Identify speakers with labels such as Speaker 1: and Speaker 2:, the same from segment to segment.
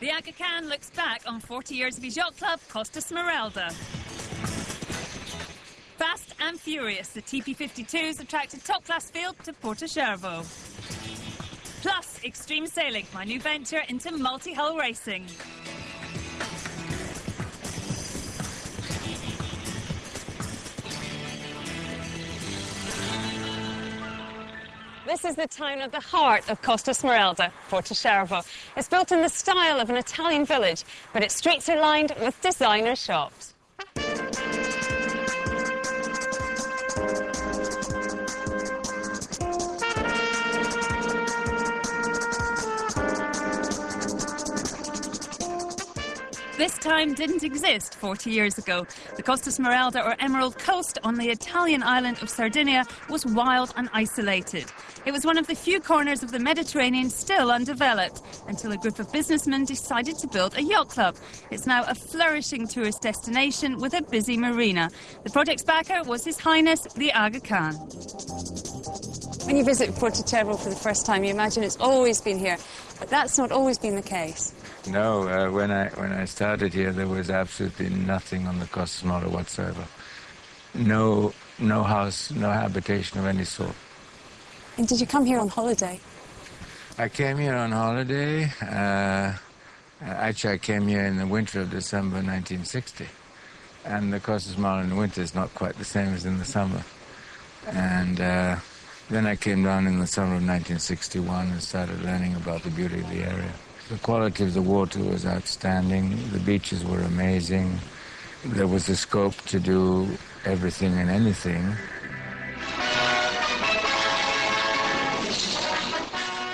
Speaker 1: The Aga Khan looks back on 40 years of his yacht club, Costa Smeralda. Fast and furious, the TP52s attracted top-class field to Porto-Cervo. Plus, extreme sailing, my new venture into multi-hull racing. This is the town at the heart of Costa Smeralda, Porto-Cervo. It's built in the style of an Italian village, but its streets are lined with designer shops. This time didn't exist 40 years ago. The Costa Smeralda, or Emerald Coast, on the Italian island of Sardinia was wild and isolated. It was one of the few corners of the Mediterranean still undeveloped, until a group of businessmen decided to build a yacht club. It's now a flourishing tourist destination with a busy marina. The project's backer was His Highness the Aga Khan. When you visit Porto-Cervo for the first time, you imagine it's always been here, but that's not always been the case.
Speaker 2: No, when I started here, there was absolutely nothing on the Costa Smeralda whatsoever. No house, no habitation of any sort.
Speaker 1: And did you come here on holiday?
Speaker 2: I came here on holiday. Actually, I came here in the winter of December 1960. And the Costa Smeralda in the winter is not quite the same as in the summer. And then I came down in the summer of 1961 and started learning about the beauty of the area. The quality of the water was outstanding. The beaches were amazing. There was a scope to do everything and anything.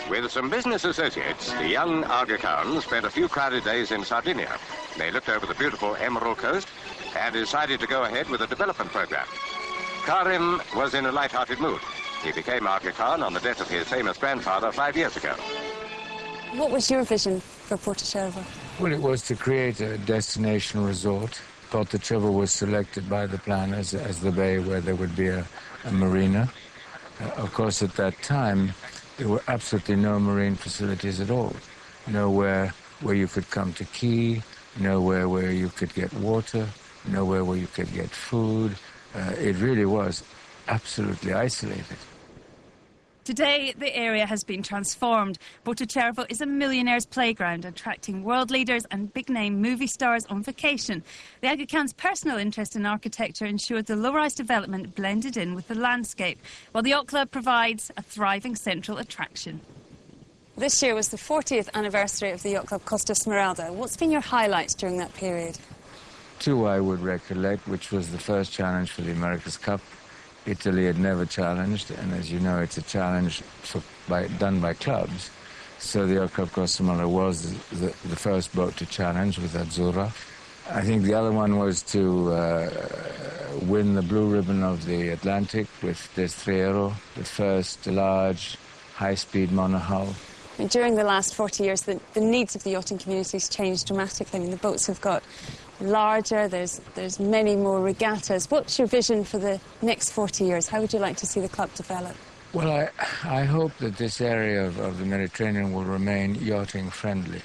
Speaker 3: With some business associates, the young Aga Khan spent a few crowded days in Sardinia. They looked over the beautiful Emerald Coast and decided to go ahead with a development program. Karim was in a light-hearted mood. He became Aga Khan on the death of his famous grandfather 5 years ago.
Speaker 1: What was your vision for Porto-Cervo?
Speaker 2: Well, it was to create a destination resort. Porto-Cervo was selected by the planners as the bay where there would be a marina. Of course, at that time, there were absolutely no marine facilities at all. Nowhere where you could come to quay, nowhere where you could get water, nowhere where you could get food. It really was absolutely isolated.
Speaker 1: Today, the area has been transformed. Porto-Cervo is a millionaire's playground, attracting world leaders and big-name movie stars on vacation. The Aga Khan's personal interest in architecture ensured the low-rise development blended in with the landscape, while the yacht club provides a thriving central attraction. This year was the 40th anniversary of the yacht club Costa Smeralda. What's been your highlights during that period?
Speaker 2: Two I would recollect, which was the first challenge for the America's Cup. Italy had never challenged, and as you know, it's a challenge done by clubs. So the Yacht Club Costa Smeralda was the first boat to challenge with Azzurra. I think the other one was to win the blue ribbon of the Atlantic with Destriero, the first large, high-speed monohull.
Speaker 1: During the last 40 years, the needs of the yachting community has changed dramatically. I mean, the boats have got larger, there's many more regattas. What's your vision for the next 40 years? How would you like to see the club develop?
Speaker 2: Well, I hope that this area of the Mediterranean will remain yachting friendly,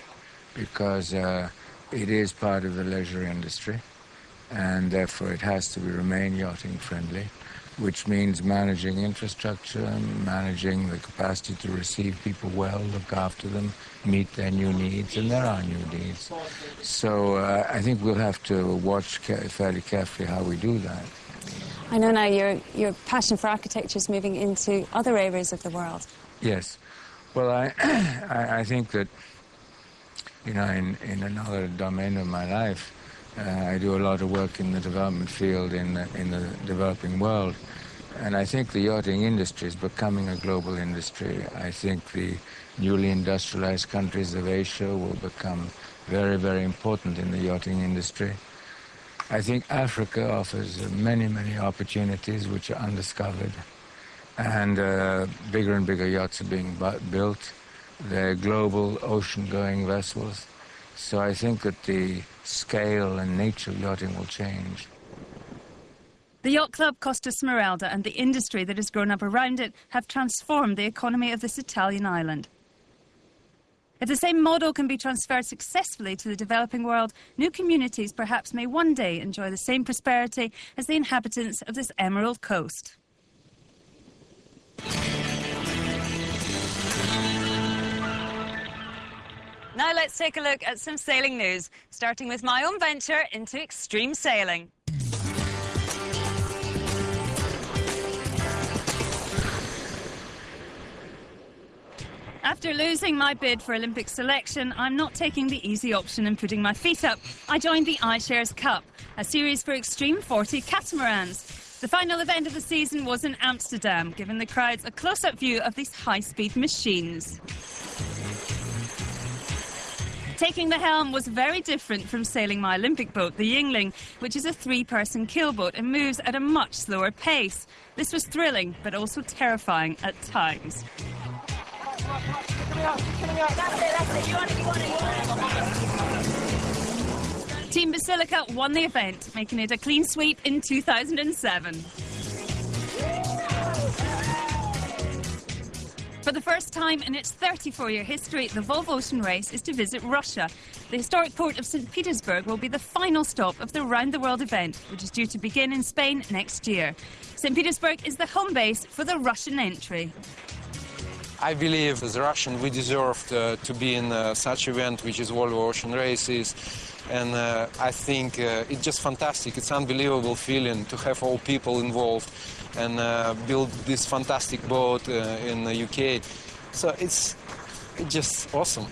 Speaker 2: because it is part of the leisure industry, and therefore it has to remain yachting friendly, which means managing infrastructure, managing the capacity to receive people well, look after them, meet their new needs, and there are new needs. So I think we'll have to watch fairly carefully how we do that.
Speaker 1: I know now your passion for architecture is moving into other areas of the world.
Speaker 2: Yes. Well, I think that, you know, in another domain of my life, I do a lot of work in the development field in the developing world. And I think the yachting industry is becoming a global industry. I think the newly industrialized countries of Asia will become very, very important in the yachting industry. I think Africa offers many, many opportunities which are undiscovered. And bigger and bigger yachts are being built. They're global ocean-going vessels. So I think that the scale and nature of yachting will change.
Speaker 1: The yacht club Costa Smeralda and the industry that has grown up around it have transformed the economy of this Italian island. If the same model can be transferred successfully to the developing world, new communities perhaps may one day enjoy the same prosperity as the inhabitants of this emerald coast.
Speaker 4: Now let's take a look at some sailing news, starting with my own venture into extreme sailing.
Speaker 1: After losing my bid for Olympic selection, I'm not taking the easy option and putting my feet up. I joined the iShares Cup, a series for extreme 40 catamarans. The final event of the season was in Amsterdam, giving the crowds a close-up view of these high-speed machines. Taking the helm was very different from sailing my Olympic boat, the Yingling, which is a 3-person keelboat and moves at a much slower pace. This was thrilling, but also terrifying at times. Team Basilica won the event, making it a clean sweep in 2007. For the first time in its 34-year history, the Volvo Ocean Race is to visit Russia. The historic port of St. Petersburg will be the final stop of the round-the-world event, which is due to begin in Spain next year. St. Petersburg is the home base for the Russian entry.
Speaker 5: I believe as a Russian we deserve to be in such event, which is Volvo Ocean Races. And I think it's just fantastic. It's an unbelievable feeling to have all people involved and build this fantastic boat in the UK. So it's just awesome.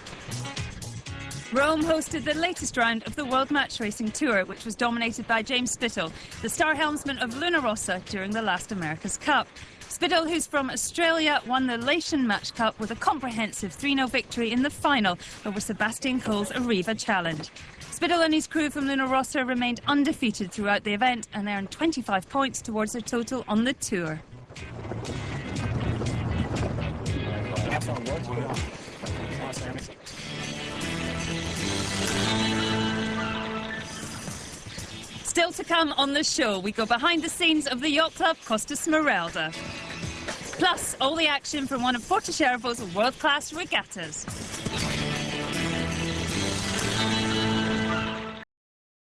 Speaker 1: Rome hosted the latest round of the World Match Racing Tour, which was dominated by James Spittle, the star helmsman of Luna Rossa during the last America's Cup. Spittle, who's from Australia, won the Latian Match Cup with a comprehensive 3-0 victory in the final over Sebastian Cole's Arriva Challenge. Spittle and his crew from Luna Rossa remained undefeated throughout the event and earned 25 points towards their total on the tour. Still to come on the show, we go behind the scenes of the yacht club Costa Smeralda. Plus, all the action from one of Porto Cervo's world-class regattas.